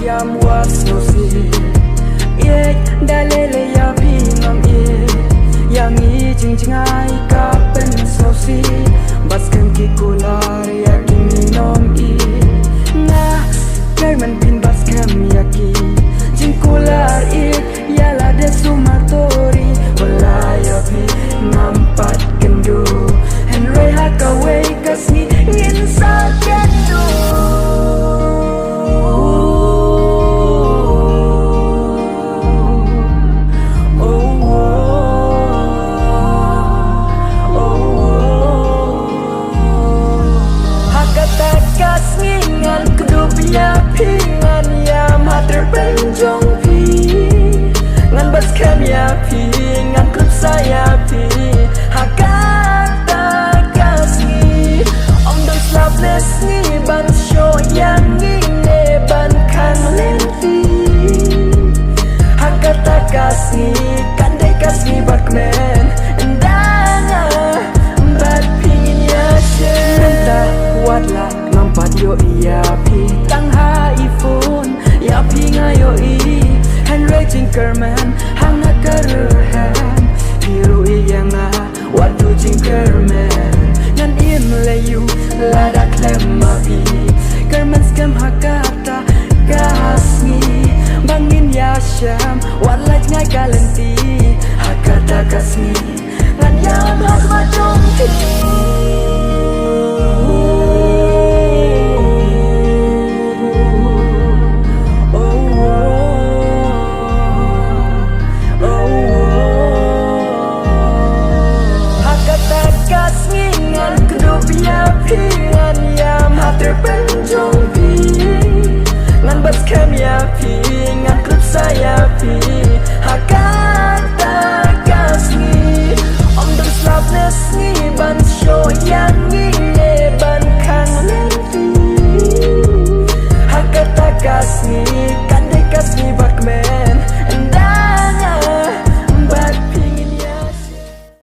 yam was no see. Ye dalele ya pingam ye. Yang i jing jing ai kapen so see. Baskem ki kular ya kimi nom i. Na kay man pin baskem ya ki. Jing kular i ya la de sumatori. Wala ya pi mampat kendu. Henry hakaway kasni ngin sa kendo. Pingan ya mater penjong pi ngan bas kem ya pi ngan klub saya pi hakata kasih om dong slapless ni ban show yang ini ban kan lenti hakata kasih kandai kasih bakmen endana bat pingin ya share entah kuatlah nampak yo iya pi tang iPhone ya pinga yo i Henry Jinkerman hanga karuhan hiru iyanga watu Jinkerman ngan im layu lada klema pi Kerman skam hakata kasni bangin ya syam walaj ngai kalenti hakata kasni ngan yam hak macam kini.